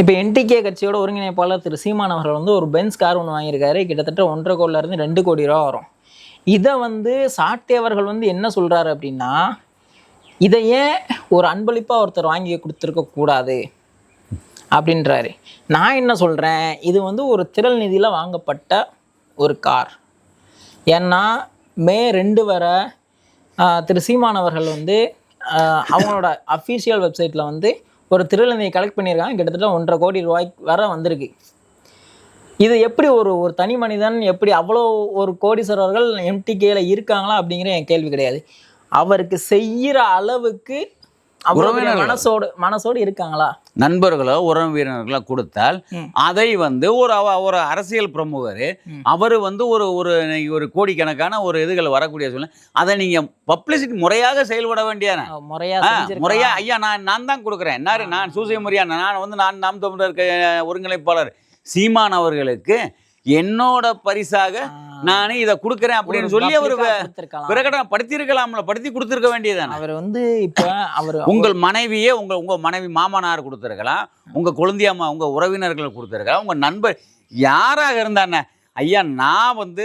இப்போ என்டிகே கட்சியோட ஒருங்கிணைப்பாளர் திரு சீமான் அவர்கள் வந்து ஒரு பென்ஸ் கார் ஒன்று வாங்கியிருக்காரு. கிட்டத்தட்ட 1,50 கோடியிலேருந்து 2 கோடி ரூபா வரும். இதை வந்து சாட்டை அவர்கள் வந்து என்ன சொல்கிறாரு அப்படின்னா, இதை ஏன் ஒரு அன்பளிப்பாக ஒருத்தர் வாங்கி கொடுத்துருக்க கூடாது அப்படின்றாரு. நான் என்ன சொல்கிறேன், இது வந்து ஒரு திரள் நிதியில் வாங்கப்பட்ட ஒரு கார். ஏன்னா மே 2 வரை திரு சீமான் அவர்கள் வந்து அவங்களோட அஃபீஷியல் வெப்சைட்டில் வந்து ஒரு திரள் நிதியை கலெக்ட் பண்ணியிருக்காங்க. கிட்டத்தட்ட 1,50 கோடி ரூபாய்க்கு வர வந்திருக்கு. இது எப்படி ஒரு தனி மனிதன் எப்படி அவ்வளோ ஒரு கோடீஸ்வரர்கள் எம்டிகேல இருக்காங்களா அப்படிங்கிற என் கேள்வி கிடையாது. அவருக்கு செய்கிற அளவுக்கு மனசோடு இருக்காங்களா? நண்பர்களோ உறவினர்களோ கொடுத்தால் அதை வந்து ஒரு அரசியல் பிரமுகர் அவர் வந்து ஒரு கோடிக்கணக்கான ஒரு இதுகள் வரக்கூடிய சொல்ல அதை நீங்க பப்ளிசிட்டி முறையாக செயல்பட வேண்டியதானே. முறையா ஐயா நான் தான் கொடுக்குறேன். நான் சூசை முறையா நான் நாம் தமிழர் ஒருங்கிணைப்பாளர் சீமான் அவர்களுக்கு என்னோட பரிசாக நானே இதை கொடுக்குறேன் அப்படின்னு சொல்லி அவர் பிரகடனம் படுத்திருக்கலாம்ல, படுத்தி கொடுத்துருக்க வேண்டியதானே. அவர் வந்து இப்போ உங்கள் மனைவியே உங்க மனைவி மாமனார் கொடுத்துருக்கலாம், உங்க குழந்தையம்மா உங்க உறவினர்கள் கொடுத்துருக்கலாம், உங்க நண்பர் யாராக இருந்தானே. ஐயா நான் வந்து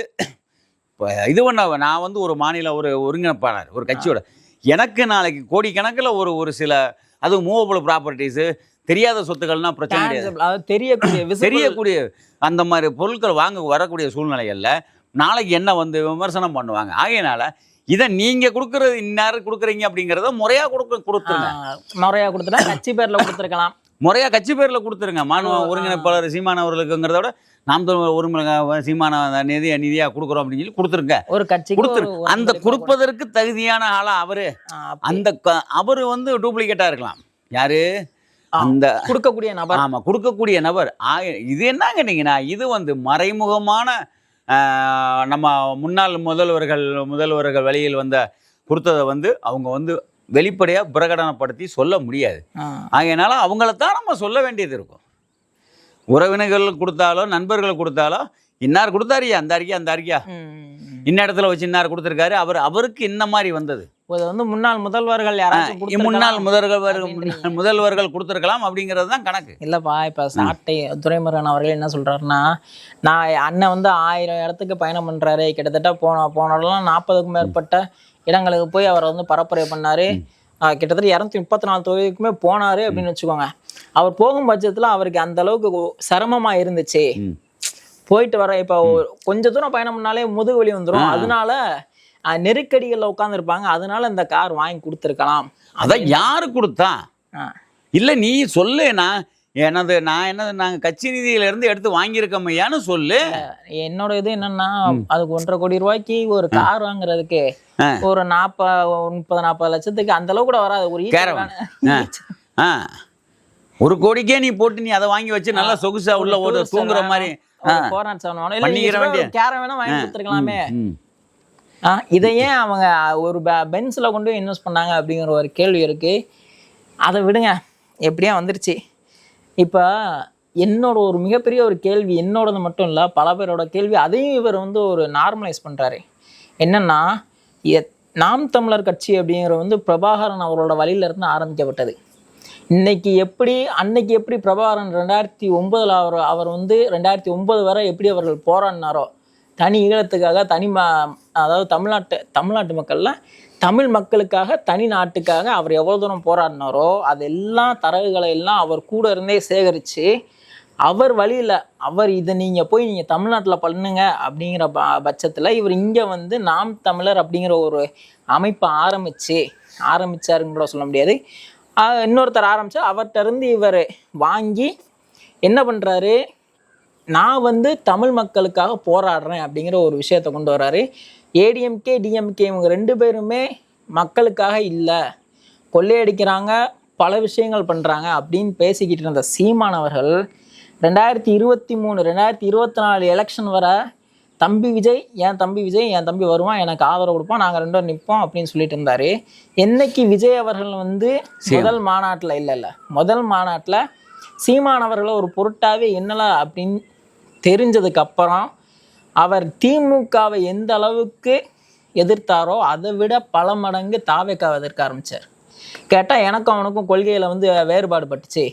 நான் வந்து ஒரு மாநில ஒருங்கிணைப்பாளர் ஒரு கட்சியோட எனக்கு நாளைக்கு கோடிக்கணக்கில் ஒரு சில அது மூவபிள் ப்ராப்பர்ட்டிஸு தெரியாத சொத்துக்கள்னா பிரச்சனை கிடையாது. தெரியக்கூடிய அந்த மாதிரி பொருட்கள் வரக்கூடிய சூழ்நிலைகளில் நாளைக்கு என்ன வந்து விமர்சனம் பண்ணுவாங்க. ஆகையினால இதை நீங்க கொடுக்கறது இந்நேரம் கொடுக்குறீங்க அப்படிங்கிறத முறையா கொடுத்துருங்க. முறையா கொடுத்துட்டா கட்சி பேர்ல கொடுத்துருக்கலாம். முறையா கட்சி பேர்ல கொடுத்துருங்க. மாணவ ஒருங்கிணைப்பாளர் சீமான் அவர்களுக்குங்கிறத விட நாம் ஒரு சீமான நிதியா கொடுக்குறோம் அப்படின்னு சொல்லி கொடுத்துருங்க. ஒரு கட்சி கொடுத்துருங்க. அந்த கொடுப்பதற்கு தகுதியான ஆளா அவரு வந்து டூப்ளிகேட்டா இருக்கலாம். யாரு? அந்த கொடுக்கக்கூடிய நபர். ஆமா, கொடுக்கக்கூடிய நபர். இது என்ன கேட்டீங்கன்னா, இது வந்து மறைமுகமான நம்ம முன்னாள் முதல்வர்கள் வழியில் வந்த கொடுத்ததை வந்து அவங்க வந்து வெளிப்படையா பிரகடனப்படுத்தி சொல்ல முடியாது. ஆகையினால அவங்களத்தான் நம்ம சொல்ல வேண்டியது இருக்கும். உறவினர்கள் கொடுத்தாலோ நண்பர்கள் கொடுத்தாலோ இன்னார் கொடுத்தாரியா அந்த அறிக்கையா இன்ன இடத்துல வச்சு இன்னார் கொடுத்துருக்காரு, அவருக்கு இந்த மாதிரி வந்தது. வந்து முன்னாள் முதல்வர்கள் யாராச்சும் முதல்வர்கள் கொடுத்துருக்கலாம் அப்படிங்கிறது தான் கணக்கு. இல்லைப்பா, இப்போ சாட்டை துரைமுருகன் அவர்கள் என்ன சொல்கிறாருன்னா, நான் அண்ணன் வந்து 1000 இடத்துக்கு பயணம் பண்ணுறாரு. கிட்டத்தட்ட போனதெல்லாம் 40க்கும் மேற்பட்ட இடங்களுக்கு போய் அவர் வந்து பரப்புரை பண்ணார். கிட்டத்தட்ட 234 தொகுதிக்குமே போனார் அப்படின்னு வச்சுக்கோங்க. அவர் போகும் பட்சத்தில் அவருக்கு அந்த அளவுக்கு சிரமமாக இருந்துச்சு. போயிட்டு வர இப்போ கொஞ்சம் தூரம் பயணம் பண்ணாலே முதுகு வலி வந்துடும். அதனால நெருக்கடிகளில் உட்காந்துருப்பாங்க. அதனால இந்த கார் வாங்கி கொடுத்துருக்கலாம். அதான் யாரு கொடுத்தா? இல்லை நீ சொல்லு. நாங்கள் கட்சி நிதியிலேருந்து எடுத்து வாங்கியிருக்கோமையான்னு சொல்லு. என்னோட இது என்னன்னா, அதுக்கு 1,50 கோடி ரூபாய்க்கு ஒரு கார் வாங்குறதுக்கு ஒரு 30-40 லட்சத்துக்கு அந்த அளவு கூட வராது. ஒரு கோடிக்கே நீ போட்டு நீ அதை வாங்கி வச்சு நல்லா சொகுசா உள்ள தூங்குற மாதிரி வாங்கி கொடுத்துருக்கலாமே. இதை ஏன் அவங்க ஒரு பென்ஸில் கொண்டு இன்வெஸ்ட் பண்ணாங்க அப்படிங்கிற ஒரு கேள்வி இருக்குது. அதை விடுங்க, எப்படியா வந்துருச்சு. இப்போ என்னோட ஒரு மிகப்பெரிய ஒரு கேள்வி, என்னோடது மட்டும் இல்லை பல பேரோட கேள்வி, அதையும் இவர் வந்து ஒரு நார்மலைஸ் பண்ணுறாரு. என்னென்னா, நாம் தமிழர் கட்சி அப்படிங்கிற வந்து பிரபாகரன் அவரோட வழியிலேருந்து ஆரம்பிக்கப்பட்டது. அன்னைக்கு எப்படி பிரபாகரன் 2009 அவர் வந்து 2009 வரை எப்படி அவர்கள் போராடினாரோ தனி ஈழத்துக்காக, அதாவது தமிழ்நாட்டு மக்கள்லாம் தமிழ் மக்களுக்காக, தனி நாட்டுக்காக அவர் எவ்வளோ தூரம் போராடினாரோ அதெல்லாம் தரவுகளை எல்லாம் அவர் கூட இருந்தே சேகரித்து அவர் வழியில் இதை நீங்கள் தமிழ்நாட்டில் பண்ணுங்க அப்படிங்கிற பட்சத்தில் இவர் இங்கே வந்து நாம் தமிழர் அப்படிங்கிற ஒரு அமைப்பை ஆரம்பித்தாருன்னு கூட சொல்ல முடியாது. இன்னொருத்தர் ஆரம்பித்தா அவர்கிட்ட இருந்து இவர் வாங்கி என்ன பண்ணுறாரு, நான் வந்து தமிழ் மக்களுக்காக போராடுறேன் அப்படிங்கிற ஒரு விஷயத்தை கொண்டு வர்றாரு. ஏடிஎம்கே டிஎம்கே இவங்க 2 பேருமே மக்களுக்காக இல்லை, கொள்ளையடிக்கிறாங்க, பல விஷயங்கள் பண்ணுறாங்க அப்படின்னு பேசிக்கிட்டு இருந்த சீமான் அவர்கள் 2023 2024 எலெக்ஷன் வர என் தம்பி வருவான், எனக்கு ஆதரவு கொடுப்பான், நாங்கள் 2 பேரும் நிற்போம் அப்படின்னு சொல்லிட்டு இருந்தார். என்னைக்கு விஜய் அவர்கள் வந்து முதல் மாநாட்டில் சீமான் அவர்களை ஒரு பொருட்டாவே என்னல அப்படின்னு தெரிஞ்சதுக்கப்புறம் அவர் திமுகவை எந்த அளவுக்கு எதிர்த்தாரோ அதை விட பல மடங்கு தாவேக்காவை எதிர்க்க ஆரம்பித்தார். கேட்டால் எனக்கும் அவனுக்கும் கொள்கையில் வந்து வேறுபாடு பட்டுச்சு.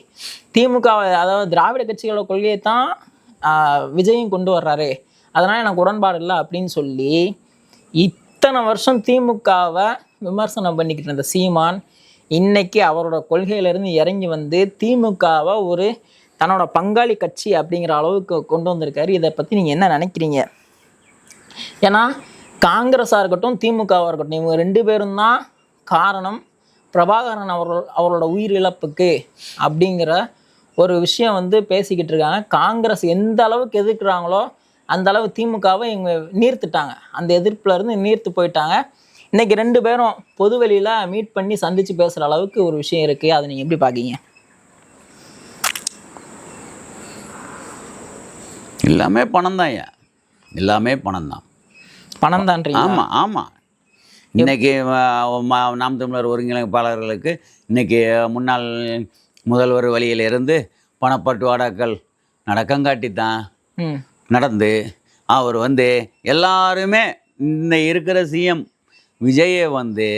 திமுக அதாவது திராவிட கட்சிகளோட கொள்கையை தான் விஜயும் கொண்டு வர்றாரு, அதனால் எனக்கு உடன்பாடு இல்லை அப்படின்னு சொல்லி இத்தனை வருஷம் திமுகவை விமர்சனம் பண்ணிக்கிட்டு இருந்த சீமான் இன்னைக்கு அவரோட கொள்கையிலேருந்து இறங்கி வந்து திமுகவை ஒரு தன்னோட பங்காளி கட்சி அப்படிங்கிற அளவுக்கு கொண்டு வந்திருக்காரு. இதை பற்றி நீங்கள் என்ன நினைக்கிறீங்க? ஏன்னா காங்கிரஸாக இருக்கட்டும் திமுகவாக இருக்கட்டும் இவங்க 2 பேரும் தான் காரணம் பிரபாகரன் அவரோட உயிரிழப்புக்கு அப்படிங்கிற ஒரு விஷயம் வந்து பேசிக்கிட்டு இருக்காங்க. காங்கிரஸ் எந்த அளவுக்கு எதிர்க்கிறாங்களோ அந்த அளவு திமுகவை இவங்க நீர்த்துட்டாங்க, அந்த எதிர்ப்புலேருந்து நீர்த்து போயிட்டாங்க. இன்றைக்கி 2 பேரும் பொதுவெளியில் மீட் பண்ணி சந்தித்து பேசுகிற அளவுக்கு ஒரு விஷயம் இருக்குது. அதை நீங்கள் எப்படி பார்க்கீங்க? எல்லாமே பணம் தான், எல்லாமே பணம் தான். பணம் தான்றீங்க? ஆமாம் ஆமாம். இன்றைக்கி நாம் தமிழர் ஒருங்கிணைப்பாளர்களுக்கு இன்றைக்கி முன்னாள் முதல்வர் வழியிலிருந்து பணப்பட்டுவாடாக்கள் நடக்கங்காட்டி தான் நடந்து அவர் வந்து எல்லாருமே இந்த இருக்கிற சிஎம் விஜயை வந்து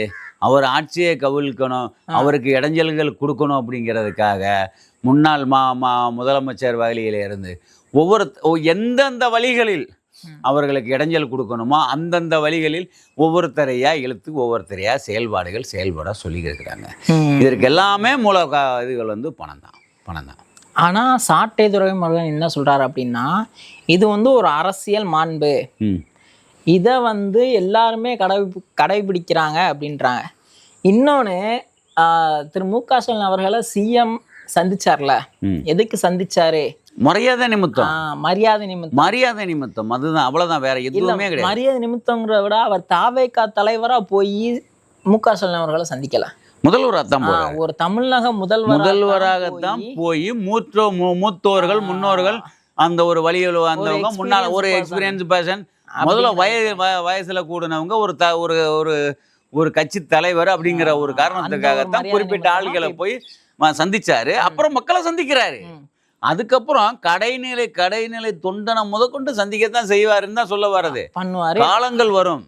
அவர் ஆட்சியை கவிழ்க்கணும், அவருக்கு இடைஞ்சல்கள் கொடுக்கணும் அப்படிங்கிறதுக்காக முன்னாள் முதலமைச்சர் வழியிலிருந்து எந்தெந்த வழிகளில் அவர்களுக்கு இடைஞ்சல் கொடுக்கணுமோ அந்தந்த வழிகளில் ஒவ்வொருத்தரையா இழுத்து ஒவ்வொருத்தரையா செயல்பட சொல்லியிருக்கிறாங்க. இதற்கு எல்லாமே மூல இதுகள் வந்து பணம் தான். ஆனால் சாட்டை துரைமுருகன் என்ன சொல்கிறார் அப்படின்னா, இது வந்து ஒரு அரசியல் மாண்பு, இதை வந்து எல்லாருமே கடைபிடிக்கிறாங்க அப்படின்றாங்க. இன்னொன்று, திரு மு.க. ஸ்டாலின் அவர்களை சிஎம் சந்திச்சார்ல, எதுக்கு சந்திச்சாரு? மரியாதை நிமித்தம். மரியாதை நிமித்தம் அதுதான், அவ்வளவுதான், வேற எதுவுமே கிடையாது. மரியாதை நிமித்தங்கிறத விட அவர் தாவேகா தலைவரா போய் மு.க. ஸ்டாலின் அவர்களை சந்திக்கல, முதல்வராகத்தான் ஒரு தமிழக முதல்வராகத்தான் போய் மூத்தோர்கள் முன்னோர்கள் அந்த ஒரு வழியில் வந்தவங்க, முன்னாள் ஒரு எக்ஸ்பீரியன்ஸ் பர்சன், முதல்ல வயசுல கூடினவங்க, ஒரு கட்சி தலைவர் அப்படிங்கிற ஒரு காரணத்துக்காகத்தான் குறிப்பிட்ட ஆள்களை போய் சந்திச்சாரு. அப்புறம் மக்களை சந்திக்கிறாரு. அதுக்கப்புறம் கடைநிலை தொண்டனை முதற்கொண்டு சந்திக்கத்தான் செய்வாருன்னு தான் சொல்ல வர்றது. பண்ணுவாரு, காலங்கள் வரும்.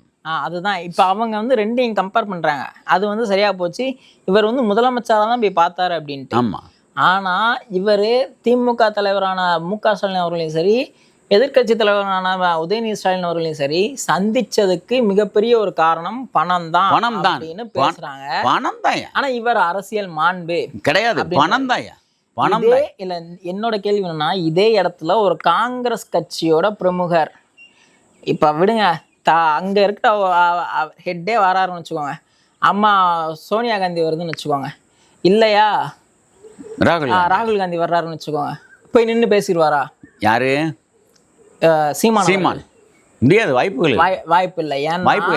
அதுதான் இப்போ அவங்க வந்து 2ஐயும் கம்பேர் பண்றாங்க. அது வந்து சரியா போச்சு, இவர் வந்து முதலமைச்சராக தான் போய் பார்த்தாரு அப்படின்ட்டு. ஆமா. ஆனா இவர் திமுக தலைவரான மு.க. ஸ்டாலின் அவர்களையும் சரி, எதிர்கட்சி தலைவரான உதயநிதி ஸ்டாலின் அவர்களையும் சரி சந்திச்சதுக்கு மிகப்பெரிய ஒரு காரணம் பணம் தான் அப்படின்னு பேசுறாங்க. பணம் தான். ஆனா இவர் அரசியல் மாண்பு கிடையாது, பணம் தான். இல்ல, என்னோட கேள்வி என்னன்னா, இதே இடத்துல ஒரு காங்கிரஸ் கட்சியோட பிரமுகர், இப்ப விடுங்க, அங்க இருக்க ஹெட்டே வராருன்னு வச்சுக்கோங்க, அம்மா சோனியா காந்தி வருதுன்னு வச்சுக்கோங்க, இல்லையா ராகுல் காந்தி வர்றாருன்னு வச்சுக்கோங்க, போய் நின்று பேசிடுவாரா? யாரு? சீமான். முடியாது, வாய்ப்பு இல்லை.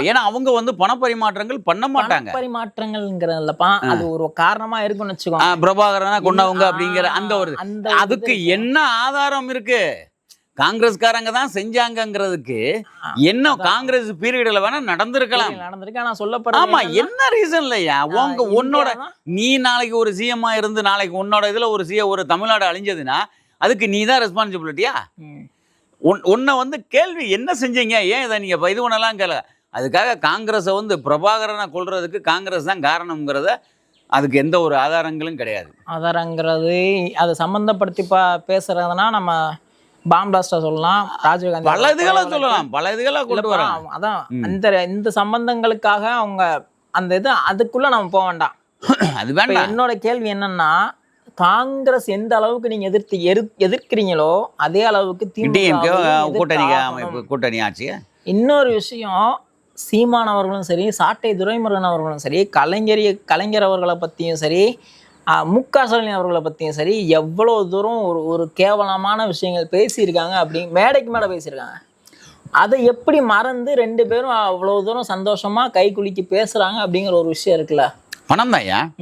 ஏன்னா அவங்க வந்து பணப்பரிமாற்றங்கள் பண்ண மாட்டாங்க. பரிமாற்றங்கள்ங்கிறதுலப்பா அது ஒரு காரணமா இருக்குன்னு வச்சுக்கோங்க. பிரபாகரனா கொண்டவங்க அப்படிங்கிற அந்த ஒரு அதுக்கு என்ன ஆதாரம் இருக்கு? காங்கிரஸ்காரங்க தான் செஞ்சாங்கிறதுக்கு என்ன காங்கிரஸ் பீரியட்ல வேணா நடந்திருக்கலாம். நான் சொல்லப்படுறேன். ஆமா, என்ன ரீசன் இல்லையா? உன்னோட நீ நாளைக்கு ஒரு சிஎம்மா இருந்து நாளைக்கு உன்னோட இதுல ஒரு தமிழ்நாடு அழிஞ்சதுன்னா அதுக்கு நீ தான் ரெஸ்பான்சிபிலிட்டியா? உன்னை வந்து கேள்வி என்ன செஞ்சீங்க, ஏன் இதை நீங்க இது பண்ணலாம் கேள. அதுக்காக காங்கிரஸை வந்து பிரபாகரனை கொள்றதுக்கு காங்கிரஸ் தான் காரணம்ங்கிறத அதுக்கு எந்த ஒரு ஆதாரங்களும் கிடையாது. ஆதாரங்கிறது அதை சம்பந்தப்படுத்தி பேசுறதுனா நம்ம பாம் பிளாஸ்டா சொல்லலாம், ராஜீவ்காந்தி பல இதுகளை சொல்லலாம், பல இதுகளை கொண்டு வரலாம். அதான் இந்த சம்பந்தங்களுக்காக அவங்க அந்த இது அதுக்குள்ள நம்ம போக வேண்டாம். அது வேண்டாம். என்னோட கேள்வி என்னன்னா, காங்கிரஸ் எந்த அளவுக்கு நீங்க எதிர்க்கிறீங்களோ அதே அளவுக்கு கூட்டணி ஆட்சி. இன்னொரு விஷயம், சீமான் அவர்களும் சரி, சாட்டை துரைமுருகன் அவர்களும் சரி, கலைஞர் அவர்களை பத்தியும் சரி, மு.க. ஸ்டாலின் அவர்களை பத்தியும் சரி, எவ்வளவு தூரம் ஒரு கேவலமான விஷயங்கள் பேசியிருக்காங்க, அப்படி மேடைக்கு மேடை பேசியிருக்காங்க. அதை எப்படி மறந்து 2 பேரும் அவ்வளவு தூரம் சந்தோஷமா கை குலுக்கி பேசுறாங்க அப்படிங்கிற ஒரு விஷயம் இருக்குல்ல. பணம் தான்,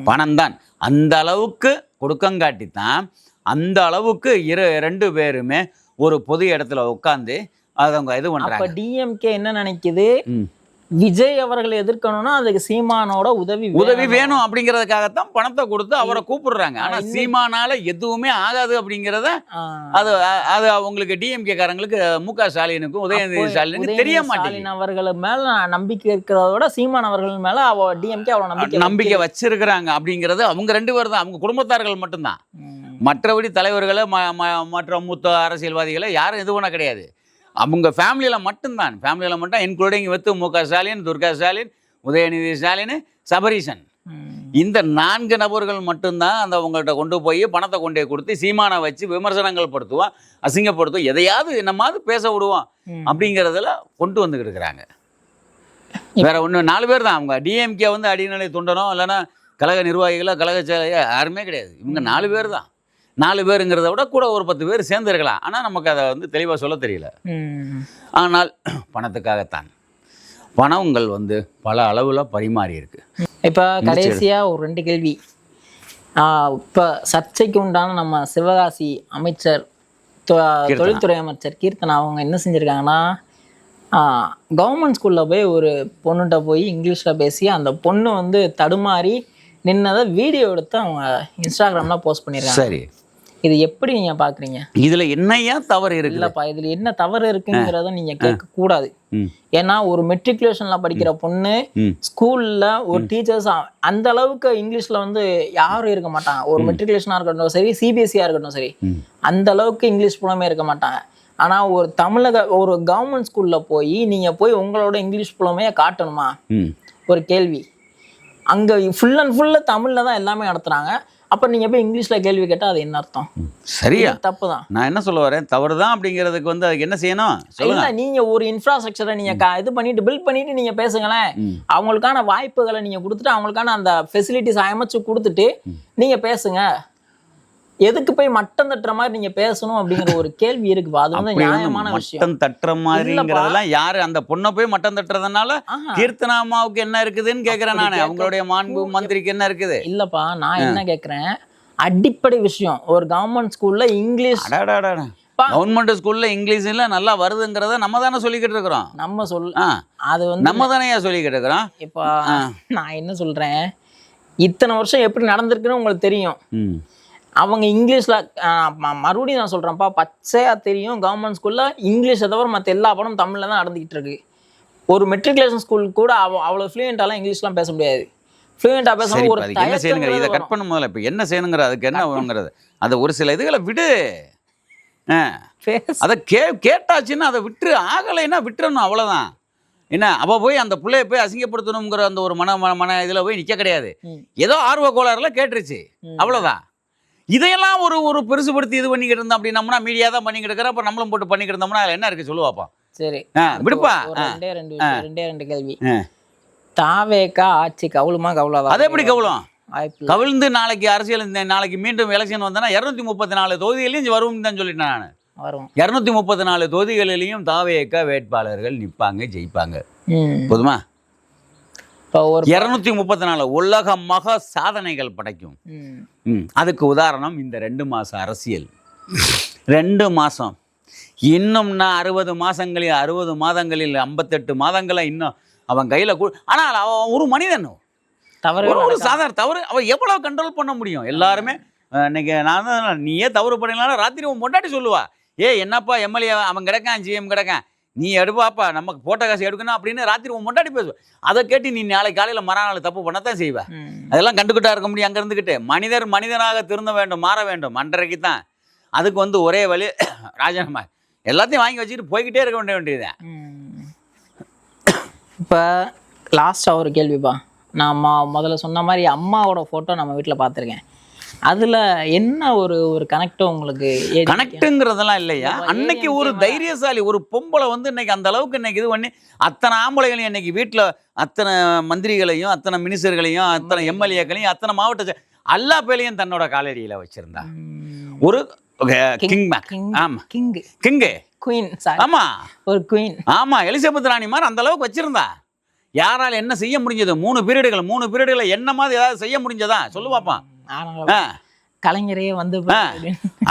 பணம் தான். அந்த அளவுக்கு கொடுக்கங்காட்டித்தான் அந்த அளவுக்கு 2 பேருமே ஒரு பொது இடத்துல உட்காந்து அவங்க இது பண்றாங்க. டிஎம்கே என்ன நினைக்குது, விஜய் அவர்களை எதிர்க்கணும்னா அதுக்கு சீமானோட உதவி வேணும் அப்படிங்கிறதுக்காகத்தான் பணத்தை கொடுத்து அவரை கூப்பிடுறாங்க. ஆனா சீமானால எதுவுமே ஆகாது அப்படிங்கிறத அது அது அவங்களுக்கு டிஎம்கே காரங்களுக்கு முக ஸ்டாலினுக்கும் உதயநிதி ஸ்டாலினுக்கும் தெரிய மாட்டேங்குது. அவர்கள் மேல நம்பிக்கை இருக்கிறத விட சீமான் அவர்கள் மேல டிஎம்கே அவ்வளவு நம்பிக்கை வச்சிருக்கிறாங்க அப்படிங்கிறது அவங்க 2 பேர் தான், அவங்க குடும்பத்தார்கள் மட்டும்தான். மற்றபடி தலைவர்களை மற்ற மூத்த அரசியல்வாதிகளை யாரும் இது பண்ண கிடையாது. அவங்க ஃபேமிலியில் மட்டும்தான், இன்க்ளூடிங் வித் முக ஸ்டாலின், துர்கா ஸ்டாலின், உதயநிதி ஸ்டாலின், சபரீசன், இந்த 4 நபர்கள் மட்டும்தான் அந்த அவங்கள்ட்ட கொண்டு போய் பணத்தை கொண்டே கொடுத்து சீமானை வச்சு விமர்சனங்கள் படுத்துவோம், அசிங்கப்படுத்துவோம், எதையாவது என்னமாவது பேச விடுவோம் அப்படிங்கிறதுல கொண்டு வந்துக்கிட்டு இருக்கிறாங்க. வேற ஒன்று 4 பேர் தான். அவங்க டிஎம்கே வந்து அடிநிலை தொண்டனோ இல்லைன்னா கழக நிர்வாகிகளோ கழக செயலையோ யாருமே கிடையாது. இவங்க 4 பேர் தான். 4 பேருங்கிறத விட கூட ஒரு 10 பேர் சேர்ந்துருக்கலாம். ஆனால் நமக்கு அதை வந்து தெளிவாக சொல்ல தெரியல. ஆனால் பணத்துக்காகத்தான். பணங்கள் வந்து பல அளவில் பரிமாறி இருக்கு. இப்போ கடைசியாக ஒரு 2 கேள்வி. இப்போ சர்ச்சைக்கு உண்டான நம்ம சிவகாசி அமைச்சர், தொழில்துறை அமைச்சர் கீர்த்தனா அவங்க என்ன செஞ்சுருக்காங்கன்னா, கவர்மெண்ட் ஸ்கூலில் போய் ஒரு பொண்ணுகிட்ட போய் இங்கிலீஷில் பேசி அந்த பொண்ணு வந்து தடுமாறி நின்னதை வீடியோ எடுத்து அவங்க இன்ஸ்டாகிராமில் போஸ்ட் பண்ணியிருக்காங்க. சரி, இது எப்படி நீங்க பாக்குறீங்க? இதுல என்னையா தவறு இருக்கு? இல்லப்பா, இதுல என்ன தவறு இருக்குங்கிறத நீங்க கேட்க கூடாது. ஏன்னா ஒரு மெட்ரிகுலேஷன்ல படிக்கிற பொண்ணு ஸ்கூல்ல ஒரு டீச்சர்ஸ் அந்த அளவுக்கு இங்கிலீஷ்ல வந்து யாரும் இருக்க மாட்டாங்க. ஒரு மெட்ரிகுலேஷனா இருக்கட்டும் சரி, சிபிஎஸ்சியா இருக்கட்டும் சரி, அந்த அளவுக்கு இங்கிலீஷ் புலமே இருக்க மாட்டாங்க. ஆனா ஒரு ஒரு கவர்மெண்ட் ஸ்கூல்ல போய் நீங்க போய் உங்களோட இங்கிலீஷ் புலமையை காட்டணுமா? ஒரு கேள்வி. அங்க ஃபுல் அண்ட் ஃபுல்லா தமிழ்ல தான் எல்லாமே நடத்துறாங்க. அப்ப நீங்க போய் இங்கிலீஷ்ல கேள்வி கேட்டா அது என்ன அர்த்தம்? சரியா? தப்பு தான். நான் என்ன சொல்ல வரேன், தவறு தான் அப்படிங்கிறதுக்கு வந்து அதுக்கு என்ன செய்யணும் சொல்லுங்க. நீங்க ஒரு இன்ஃப்ராஸ்ட்ரக்சரை நீங்க இது பண்ணிட்டு பில்ட் பண்ணிட்டு நீங்க பேசுங்களேன். அவங்களுக்கான வாய்ப்புகளை நீங்க கொடுத்துட்டு அவங்களுக்கான அந்த ஃபெசிலிட்டிஸ் அமைச்சு கொடுத்துட்டு நீங்க பேசுங்க. எதுக்கு போய் மட்டம் தட்டுற மாதிரி நீங்க பேசணும் அப்படிங்கிற ஒரு கேள்வி இருக்கு. அது வந்து நியாயமான விஷயம். மட்டம் தட்டுற மாதிரிங்கிறதெல்லாம் யாரு? அந்த பொண்ணை போய் மட்டம் தட்டுறதுனால கீர்த்தனா அம்மாவுக்கு என்ன இருக்குதுன்னு கேக்குறேன் நானு. அவங்களுடைய மாண்பு மந்திரிக்கு என்ன இருக்குது? இல்லப்பா, நான் என்ன கேக்குறேன், அடிப்படை விஷயம். ஒரு கவர்மெண்ட் ஸ்கூல்ல இங்கிலீஷ், கவர்மெண்ட் ஸ்கூல்ல இங்கிலீஷ்ல நல்லா வருதுங்கிறத நம்ம தானே சொல்லிக்கிட்டு இருக்கிறோம். அது வந்து நம்ம தானே சொல்லிக்கிட்டு இருக்கிறோம். இப்ப நான் என்ன சொல்றேன், இத்தனை வருஷம் எப்படி நடந்திருக்குன்னு உங்களுக்கு தெரியும். அவங்க இங்கிலீஷ்ல மறுபடியும் நான் சொல்றேன்ப்பா, பச்சையா தெரியும். கவர்மெண்ட் ஸ்கூல்ல இங்கிலீஷை தவிர மற்ற எல்லா படமும் தமிழ்ல தான் நடந்துகிட்டு இருக்கு. ஒரு மெட்ரிகுலேஷன் ஸ்கூல் கூட அவ்வளவு ஃப்ளூயண்டாலாம் இங்கிலீஷ்லாம் பேச முடியாது. ஃப்ளூயண்டா பேசணும். ஒரு என்ன செய்யணுங்கிற இதை கட் பண்ண முதல்ல இப்போ என்ன செய்யணுங்கிற அதுக்கு என்ன வாங்குறது, அதை ஒரு சில இதுகளை விடு. அதை கேட்டாச்சுன்னா அதை விட்டு, ஆகலைன்னா விட்டுறணும், அவ்வளோதான். என்ன அவ போய் அந்த பிள்ளைய போய் அசிங்கப்படுத்தணுங்கிற அந்த ஒரு மன இதில் போய் நிற்க கிடையாது. ஏதோ ஆர்வ கோளாறுல கேட்டுருச்சு, அவ்வளோதான். இதையெல்லாம் ஒரு பெருசுபடுத்தி இது பண்ணிக்கிட்டு இருந்தோம் அப்படின்னம்னா, மீடியா தான் பண்ணிக்கிட்டு இருக்கிற, அப்ப நம்மளும் போட்டு பண்ணிக்கிட்டு இருந்தோம்னா அதுல என்ன இருக்கு சொல்லுவாப்பா. சரி, விடுப்பா. ரெண்டே கேள்வி. தாவேக்கா ஆட்சி கவுளுமா கவுளாதா? அது எப்படி கவுளும்? கவிழ்ந்து நாளைக்கு அரசியல், நாளைக்கு மீண்டும் எலெக்ஷன் வந்தா 234 தொகுதிகளையும் வரும்னு தான் சொல்லிட்டேன் நான். வரும் 234 தொகுதிகளிலையும் தாவேக்கா வேட்பாளர்கள் நிற்பாங்க, ஜெயிப்பாங்க. போதுமா? 234 உலக மகா சாதனைகள் படைக்கும். அதுக்கு உதாரணம் இந்த 2 மாச அரசியல். 2 மாசம், இன்னும் நான் 60 மாசங்களில் 60 மாதங்களில் 58 மாதங்களை இன்னும் அவன் கையில ஆனால் அவன் ஒரு மனிதன், ஒரு சாதாரண தவறு அவன் எவ்வளவு கண்ட்ரோல் பண்ண முடியும்? எல்லாருமே இன்னைக்கு நான் தான், நீயே தவறு பண்ணலாம் ராத்திரி உன் பொண்டாட்டி சொல்லுவா, என்னப்பா எம்எல்ஏ அவன் கிடக்கான், ஜிஎம் கிடக்கான், நீ எடுப்பாப்பா, நமக்கு போட்ட காசு எடுக்கணும் அப்படின்னு ராத்திரி உன் முன்னாடி பேசுவேன். அதை கேட்டு நீ நாளைக்கு காலையில் மறுநாள் தப்பு பண்ணத்தான் செய்வேன். அதெல்லாம் கண்டுக்கிட்டா இருக்க முடியும். அங்கே இருந்துக்கிட்டு மனிதனாக திருந்த வேண்டும், மாற வேண்டும். அன்றைக்கு தான் அதுக்கு வந்து ஒரே வழி ராஜினாமா. எல்லாத்தையும் வாங்கி வச்சுக்கிட்டு போய்கிட்டே இருக்க வேண்டியதுதான். இப்போ லாஸ்ட்டாக ஒரு கேள்விப்பா. நான் முதல்ல சொன்ன மாதிரி அம்மாவோட ஃபோட்டோ நம்ம வீட்டில் பார்த்துருக்கேன். அதுல என்ன ஒரு கனெக்ட் உங்களுக்கு? கனெக்ட்டுங்கிறதெல்லாம் இல்லையா? அன்னைக்கு ஒரு தைரியசாலி ஒரு பொம்பளை வந்து இன்னைக்கு அந்த அளவுக்கு இன்னைக்கு இது பண்ணி அத்தனை ஆம்பளைகளையும் இன்னைக்கு வீட்டில் அத்தனை மந்திரிகளையும் அத்தனை மினிஸ்டர்களையும் அத்தனை எம்எல்ஏக்களையும் அத்தனை மாவட்ட எல்லா பேரையும் தன்னோட காலடியில வச்சிருந்தா ஒரு கிங். ஆமா, கிங்கு குயின். ஆமா, ஒரு குயின். ஆமா, எலிசபெத் ராணி மாதிரி அந்த அளவுக்கு வச்சிருந்தா. யாரால என்ன செய்ய முடிஞ்சது? 3 பீரியடுகளை என்ன மாதிரி ஏதாவது செய்ய முடிஞ்சதா சொல்லு பாப்பான். கலைஞரே வந்து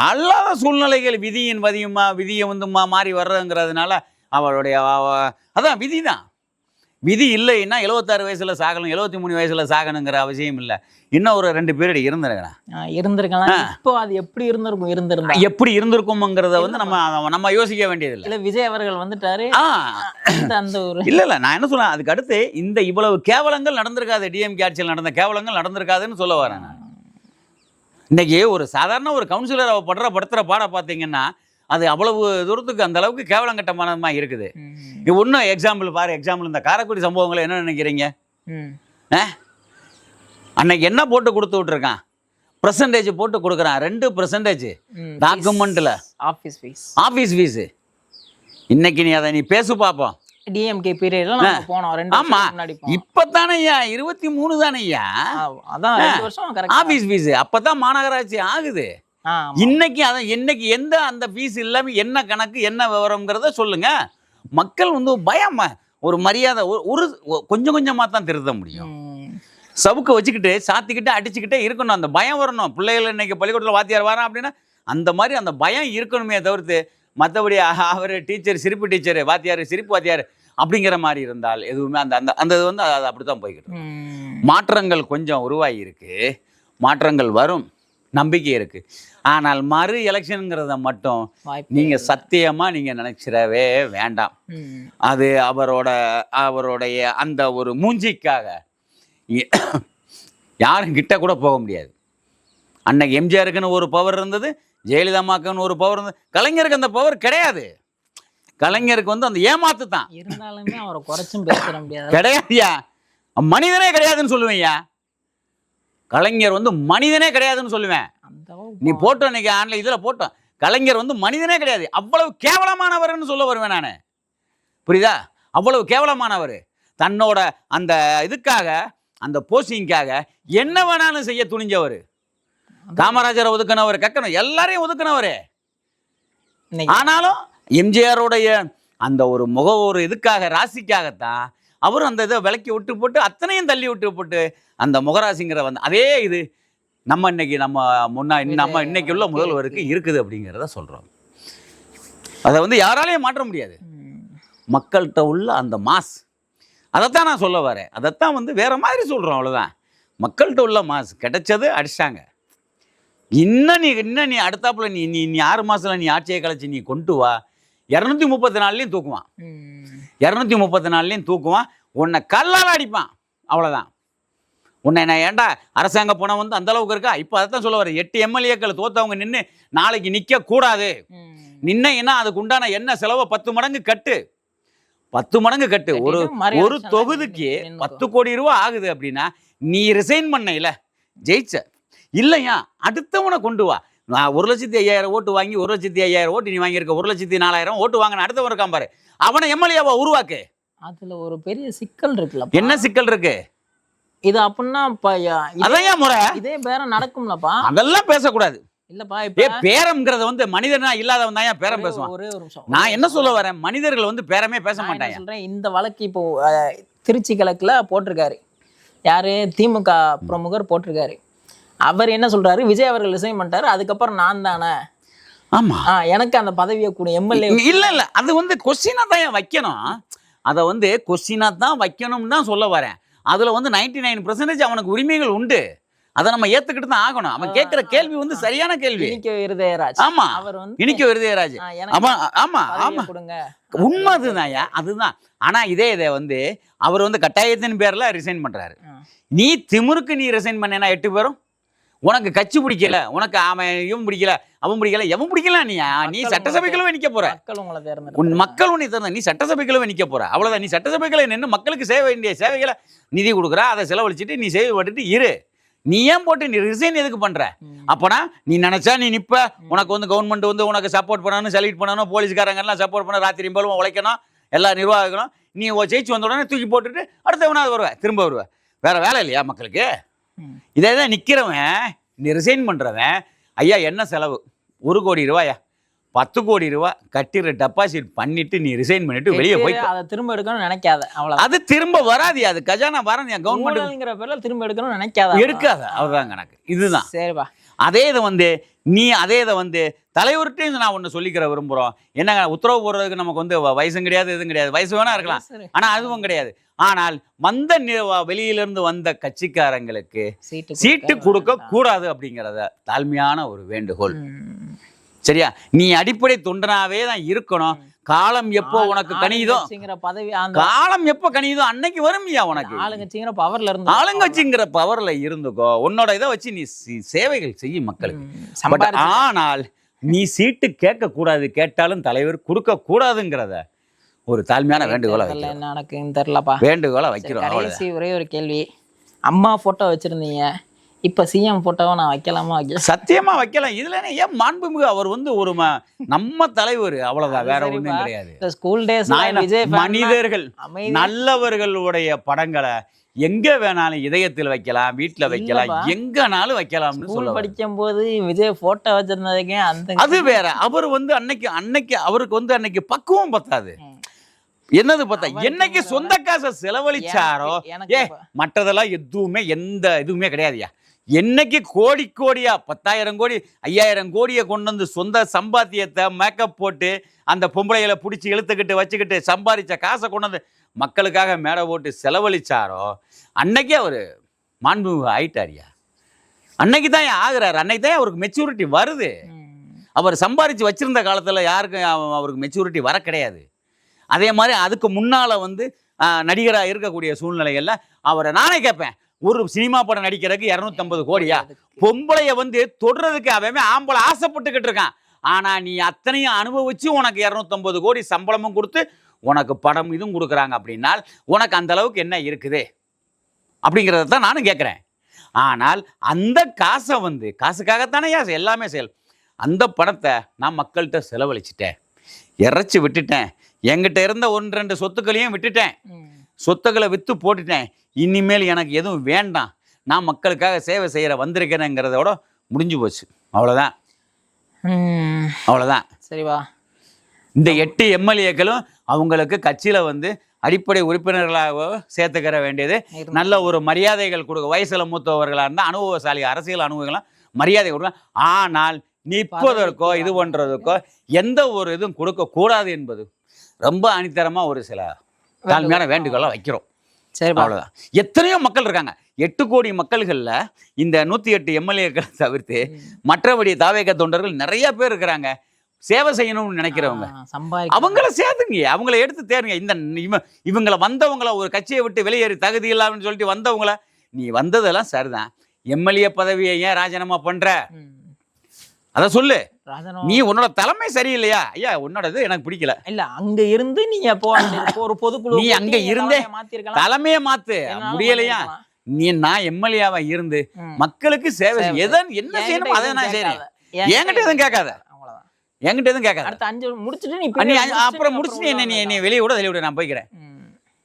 அல்லாத சூழ்நிலைகள் விதியை வந்து மாறி வர்றதுங்கிறதுனால அவளுடைய அதான் விதிதான். விதி இல்லைன்னா 76 வயசுல சாகணும், 73 வயசுல சாகணுங்கிற அவசியம் இல்லை. இன்னும் ஒரு 2 பீரியட் இருந்திருக்கலாம். இப்போ அது எப்படி இருந்திருந்தா எப்படி இருந்திருக்கும்ங்கிறத வந்து நம்ம யோசிக்க வேண்டியதில்லை. இல்ல விஜய் அவர்கள் வந்துட்டாரு அந்த ஒரு இல்ல நான் என்ன சொல்றேன், அதுக்கு அடுத்து இந்த இவ்வளவு கேவலங்கள் நடந்திருக்காது, டிஎம்கே ஆட்சியில் நடந்த கேவலங்கள் நடந்திருக்காதுன்னு சொல்ல வரேன் நான். இன்னைக்கு ஒரு சாதாரண ஒரு கவுன்சிலர் அவ படுத்துற பாட பார்த்தீங்கன்னா அது அவ்வளவு தூரத்துக்கு அந்த அளவுக்கு கேவலங்கட்டமானமா இருக்குது. இன்னும் எக்ஸாம்பிள் இந்த காரைக்குடி சம்பவங்களை என்ன நினைக்கிறீங்க? அன்னைக்கு என்ன போட்டு கொடுத்து விட்டுருக்கான், பெர்சன்டேஜ் போட்டு கொடுக்குறான், 2% டாக்குமெண்ட்ல ஆஃபீஸ் ஃபீஸ். இன்னைக்கு நீ அதை பேசு பார்ப்போம். டிஎம்கே பீரியட்ல நம்ம போனோம் 2 வருஷம் முன்னாடி. இப்பதானே ஐயா 23 தானே ஐயா, அதான் 2 வருஷம் கரெக்ட் ஆபீஸ் ஃபீஸ். அப்பதான் மாநகராட்சி ஆகுது. இன்னைக்கு இன்னைக்கு எந்த அந்த ஃபீஸ் இல்லாம என்ன கணக்கு என்ன விவரம்ங்கிறத சொல்லுங்க. மக்கள் வந்து பயமா ஒரு மரியாதை ஒரு கொஞ்சம் கொஞ்சமா தான் திருத்த முடியும். சவுக்க வச்சுக்கிட்டு சாத்திக்கிட்டு அடிச்சுக்கிட்டே இருக்கணும், அந்த பயம் வரணும். பிள்ளைகள் இன்னைக்கு பள்ளிக்கூடத்தில் வாத்தியார் வரான் அப்படின்னா அந்த மாதிரி அந்த பயம் இருக்கணுமே தவிர்த்து மற்றபடி அவர் டீச்சர் சிரிப்பு டீச்சர், வாத்தியார் சிரிப்பு வாத்தியார் அப்படிங்கிற மாதிரி இருந்தால் எதுவுமே அந்த அந்த அந்த இது வந்து அது அப்படித்தான் போய்கிட்டு. மாற்றங்கள் கொஞ்சம் உருவாகி இருக்கு, மாற்றங்கள் வரும், நம்பிக்கை இருக்கு. ஆனால் மறு எலெக்ஷனுங்கிறத மட்டும் நீங்க சத்தியமா நீங்க நினைச்சிடவே வேண்டாம். அது அவருடைய அந்த ஒரு மூஞ்சிக்காக யாரும் கிட்ட கூட போக முடியாது. அன்னைக்கு எம்ஜிஆருக்குன்னு ஒரு பவர் இருந்தது, ஜெயலலிதாமாக்குன்னு ஒரு பவர் இருந்தது, கலைஞருக்கு அந்த பவர் கிடையாது. கலைஞருக்கு வந்து அந்த ஏமாத்து தான். இருந்தாலுமே அவரை குறைச்சும் பேச முடியாது. கிடையாதுயா, மனிதனே கிடையாதுன்னு சொல்லுவேன்யா. கலைஞர் வந்து மனிதனே கிடையாதுன்னு சொல்லுவேன். நீ போட்டோம் இன்னைக்கு ஆன்லைன் இதுல போட்டோம், கலைஞர் வந்து மனிதனே கிடையாது, அவ்வளவு கேவலமானவர்னு சொல்ல வருவேன் நான். புரியுதா? அவ்வளவு கேவலமானவர். தன்னோட அந்த இதுக்காக அந்த போஸ்டிங்காக என்ன வேணாலும் செய்ய துணிஞ்சவர். காமராஜரை ஒதுக்கினவர், கக்கணும் எல்லாரையும் ஒதுக்கினவர். ஆனாலும் எம்ஜிஆருடைய அந்த ஒரு இதுக்காக ராசிக்காகத்தான் அவர் அந்த இதை விலக்கி விட்டு போட்டு அத்தனையும் தள்ளி விட்டு போட்டு அந்த முகராசிங்கிற வந்து அதே இது நம்ம இன்னைக்கு உள்ள முதல்வருக்கு இருக்குது அப்படிங்கிறத சொல்றோம். அதை வந்து யாராலையும் மாற்ற முடியாது. மக்கள்கிட்ட உள்ள அந்த மாஸ், அதைத்தான் நான் சொல்ல வரேன். அதைத்தான் வந்து வேற மாதிரி சொல்றோம், அவ்வளவுதான். மக்கள்கிட்ட உள்ள மாஸ் கிடைச்சது, அடிச்சாங்க. இன்னும் நீ அடுத்தாப்புல நீ 6 மாசத்துல நீ ஆட்சியை கழிச்சு நீ கொண்டு வா, 234 தூக்குவான், 234 தூக்குவான், உன்னை கல்லால் அடிப்பான், அவ்வளோதான். உன்னை நான் ஏன்டா அரசாங்க பணம் வந்து அந்த அளவுக்கு இருக்கா? இப்போ அதைத்தான் சொல்ல வரேன். 8 எம்எல்ஏக்கள் தோத்தவங்க நின்று நாளைக்கு நிற்க கூடாது. நின்னா அதுக்கு உண்டான என்ன செலவை 10 மடங்கு கட்டு, 10 மடங்கு கட்டு. ஒரு தொகுதிக்கு 10 கோடி ரூபா ஆகுது அப்படின்னா நீ ரிசைன் பண்ணையில ஜெயிச்ச இல்லையா, அடுத்தவனை கொண்டு வா. 1,05,000 ஓட்டு வாங்கி 1,05,000 ஓட்டு நீ வாங்கியிருக்க, 1,04,000 ஓட்டு வாங்கின அடுத்தவன் இருக்கான் பாரு, அவனை எம்எல்ஏவா உருவாக்கு. அதுல ஒரு பெரிய சிக்கல் இருக்குல்ல. என்ன சிக்கல் இருக்கு? இது அப்படின்னா அதான் முறை இதே பேரம் நடக்கும்லப்பா. அதெல்லாம் பேசக்கூடாது இல்லப்பா. பேரம்ங்கிறத வந்து மனிதனா இல்லாதவன் தான் ஏன் பேரம் பேசுவான்? ஒரே ஒரு நிமிஷம், நான் என்ன சொல்ல வரேன், மனிதர்கள் வந்து பேரமே பேச மாட்டாங்க. சொல்றேன், இந்த வழக்கு இப்போ திருச்சி கிழக்குல போட்டிருக்காரு, யாரு திமுக பிரமுகர் போட்டிருக்காரு. அவர் என்ன சொல்றாரு, விஜய் அவர்கள் ரிசைன் பண்ணிட்டாரு, அதுக்கப்புறம் நான் தானே ஆமா எனக்கு அந்த பதவியை கூட எம்எல்ஏ இல்ல அது வந்து கொஸ்டினா தான் வைக்கணும். அதை வந்து கொஸ்டினா தான் வைக்கணும்னு தான் சொல்ல வரேன். அதுல வந்து 99% அவனுக்கு உரிமைகள் உண்டு, அதை நம்ம ஏத்துக்கிட்டு தான் ஆகணும். அவன் கேட்கிற கேள்வி வந்து சரியான கேள்வி. இருதயராஜ், ஆமா, அவர் வந்து இனிக்க இருதயராஜ், ஆமா உண்மை அதுதான். ஆனா இதே வந்து அவர் வந்து கட்டாயத்தின் பேர்ல ரிசைன் பண்றாரு. நீ திமுருக்கு நீ ரிசைன் பண்ணா 8 பேரும் உனக்கு கட்சி பிடிக்கல, உனக்கு அவன் இவன் பிடிக்கல, அவன் பிடிக்கல, எவன் பிடிக்கல, நீ சட்டசபைக்குள்ளவே நிக்க போற. உன் மக்கள் உன்னை திறந்த நீ சட்டசபைக்குள்ளவே நிக்க போற, அவ்வளவுதான். நீ சட்டசபைக்குள்ள நின்று மக்களுக்கு செய்ய வேண்டிய சேவைகளை நிதி கொடுக்குற, அதை செலவழிச்சிட்டு நீ செய்யப்பட்டுட்டு இரு. நீ ஏன் போட்டு நீ ரிசைன் எதுக்கு பண்ற? அப்பனா நீ நினைச்சா நீ நிப்ப, உனக்கு வந்து கவர்மெண்ட் வந்து உனக்கு சப்போர்ட் பண்ணணும், செலக்ட் பண்ணணும், போலீஸ்காரங்க எல்லாம் சப்போர்ட் பண்ண, ராத்திரி போலும் உழைக்கணும், எல்லா நிர்வாகிகளும். நீ ஜெயிச்சு வந்த உடனே தூக்கி போட்டுட்டு அடுத்தவனாவது வருவ, திரும்ப வருவ. வேற வேலை இல்லையா மக்களுக்கு? இதே தான் நிக்கிறவன், நீ ரிசைன் பண்றவன், ஐயா என்ன செலவு 1 கோடி ரூபாயா, 10 கோடி ரூபாய் கட்டிற டெபாசிட் பண்ணிட்டு நீ ரிசைன் பண்ணிட்டு வெளியே போய் அதை திரும்ப எடுக்கணும்னு நினைக்காத, அவ்வளவு. அது திரும்ப வராது, அது கஜானா வராது. கவர்மெண்ட்ங்கிற பேர்ல திரும்ப எடுக்கணும்னு நினைக்காத, எடுக்காத, அவ்வளவுதான் கணக்கு. இதுதான் சரிப்பா. அதே இதை வந்து தலைவர்கிட்டையும் நான் ஒன்று சொல்லிக்கிற விரும்புகிறோம். என்னங்க, உத்தரவு போடுறதுக்கு நமக்கு வந்து வயசும் கிடையாது, எதுவும் கிடையாது. வயசு வேணா இருக்கலாம், ஆனால் அதுவும் கிடையாது. ஆனால் வெளியிலிருந்து வந்த கட்சிக்காரங்களுக்கு சீட்டு கொடுக்க கூடாது அப்படிங்கிறத தாழ்மையான ஒரு வேண்டுகோள். சரியா? நீ அடிப்படை தொண்டனாவே தான் இருக்கணும். காலம் எப்போ உனக்கு கணியுதோ, காலம் எப்போ கணியுதோ அன்னைக்கு வரும்யா உனக்கு. ஆளுங்கட்சிங்கிற பவர்ல இருந்துக்கோ, உன்னோட இதை வச்சு நீ சேவைகள் செய்ய மக்களுக்கு. ஆனால் நீ சீட்டு கேட்க கூடாது, கேட்டாலும் தலைவர் கொடுக்க கூடாதுங்கிறத ஒரு தாழ்மையான வேண்டுகோளை வைக்கிறோம். கடைசி ஒரே ஒரு கேள்வி, அம்மா போட்டோ வச்சிருந்தீங்க, இப்ப சிஎம் போட்டோவை நான் வைக்கலாமா? சத்தியமா வைக்கலாம். இதுல ஏன் மாண்புமிகு அவர் வந்து ஒரு நம்ம தலைவர், அவ்வளவுதான், வேற ஒண்ணும் கிடையாது. ஸ்கூல் டேஸ் மனிதர்கள் நல்லவர்களுடைய படங்களை எங்க வேணாலும் இதயத்தில் வைக்கலாம், வீட்டுல வைக்கலாம், எங்கனாலும் வைக்கலாம்னு சொல்ல. படிக்கும் போது விஜய் போட்டோ வச்சிருந்ததுக்கு அது வேற. அவர் வந்து அன்னைக்கு அவருக்கு வந்து அன்னைக்கு பக்குவம் பத்தாது. என்னது பார்த்தா என்னைக்கு சொந்த காசை செலவழிச்சாரோ, மற்றதெல்லாம் எதுவுமே எந்த இதுவுமே கிடையாதுயா. என்னைக்கு கோடியா 10,000 கோடி 5,000 கோடியை கொண்டு வந்து சொந்த சம்பாத்தியத்தை மேக்கப் போட்டு அந்த பொம்பளைகளை பிடிச்சி இழுத்துக்கிட்டு வச்சுக்கிட்டு சம்பாதிச்ச காசை கொண்டு வந்து மக்களுக்காக மேடை போட்டு செலவழிச்சாரோ அன்னைக்கே அவர் மாண்பு ஆயிட்டாரியா. அன்னைக்கு தான் ஆகுறாரு, அன்னைக்கு தான் அவருக்கு மெச்சூரிட்டி வருது. அவர் சம்பாதிச்சு வச்சிருந்த காலத்தில் யாருக்கும் அவருக்கு மெச்சூரிட்டி வர கிடையாது. அதே மாதிரி அதுக்கு முன்னால் வந்து நடிகராக இருக்கக்கூடிய சூழ்நிலைகள்ல அவரை நானே கேட்பேன், ஒரு சினிமா படம் நடிக்கிறதுக்கு 250 கோடியா? பொம்பளைய வந்து தொடுறதுக்கு அவன் ஆம்பளை ஆசைப்பட்டுக்கிட்டு இருக்கான். ஆனா நீ அத்தனையும் அனுபவிச்சு உனக்கு 250 கோடி சம்பளமும் கொடுத்து உனக்கு படம் இதுவும் கொடுக்குறாங்க அப்படின்னா உனக்கு அந்த அளவுக்கு என்ன இருக்குது அப்படிங்கிறத தான் நானும் கேட்குறேன். ஆனால் அந்த காசை வந்து காசுக்காகத்தானே எல்லாமே செயல். அந்த பணத்தை நான் மக்கள்கிட்ட செலவழிச்சிட்டேன், இறைச்சி விட்டுட்டேன், என்கிட்ட இருந்த 1-2 சொத்துக்களையும் விட்டுட்டேன், சொத்துக்களை விற்று போட்டுட்டேன். இனிமேல் எனக்கு எதுவும் வேண்டாம், நான் மக்களுக்காக சேவை செய்கிற வந்திருக்கிறேங்கிறதோட முடிஞ்சு போச்சு. அவ்வளோதான், அவ்வளோதான். சரிவா? இந்த 8 எம்எல்ஏக்களும் அவங்களுக்கு கட்சியில் வந்து அடிப்படை உறுப்பினர்களாக சேர்த்துக்கிற வேண்டியது, நல்ல ஒரு மரியாதைகள் கொடுக்க, வயசில் மூத்தவர்களாக இருந்தால் அனுபவசாலி அரசியல் அனுபவங்களாம் மரியாதை கொடுக்கலாம். ஆனால் நிற்பதற்கோ இது பண்ணுறதுக்கோ எந்த ஒரு இதுவும் கொடுக்கக்கூடாது என்பது ரொம்ப அணித்தரமாக ஒரு சில தாழ்மையான வேண்டுகோளாக வைக்கிறோம். சரி, அவ்வளோதான். எத்தனையோ மக்கள் இருக்காங்க, 8 கோடி மக்கள்களில் இந்த 108 எம்எல்ஏக்களை தவிர்த்து மற்றபடி தாவேக தொண்டர்கள் நிறைய பேர் இருக்கிறாங்க. சேவை செய்யணும்னு நினைக்கிறவங்க, அவங்கள சேர்த்துங்க, அவங்கள எடுத்து தேருங்க. இந்த இவங்களை வந்தவங்கள ஒரு கட்சியை விட்டு வெளியேறி தகுதி இல்லாமன்னு சொல்லிட்டு வந்தவங்கள, நீ வந்ததெல்லாம் சரிதான், எம்எல்ஏ பதவியை ஏன் ராஜினாமா பண்ற அத சொல்லு. நீ உன்னோட தலைமை சரியில்லையா? ஐயா உன்னோடது எனக்கு பிடிக்கல. இல்ல அங்க இருந்து நீங்க ஒரு பொதுக்குழு, நீ அங்க இருந்தே தலைமையை மாத்து. முடியலையா? நான் எம்எல்ஏவா இருந்து மக்களுக்கு சேவை என்ன செய்யணும் அதை நான் செய்யறேன். என்கிட்ட எதுவும் கேட்காத, என்கிட்ட எதுவும் கேட்காத. அப்புறம் முடிச்சுட்டு என்ன வெளியே விட நான் போய்க்கிறேன்.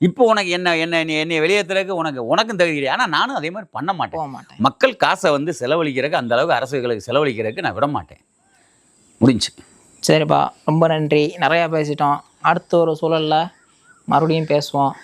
இப்போ உனக்கு என்னை வெளியேற்றுறதுக்கு உனக்கும் தகுதி கிடையாது. ஆனால் நானும் அதே மாதிரி பண்ண மாட்டேன். மக்கள் காசை வந்து செலவழிக்கிறதுக்கு அந்த அளவுக்கு அரசுகளுக்கு செலவழிக்கிறதுக்கு நான் விட மாட்டேன். முடிஞ்சு. சரிப்பா, ரொம்ப நன்றி. நிறையா பேசிட்டோம். அடுத்த ஒரு சூழலில் மறுபடியும் பேசுவோம்.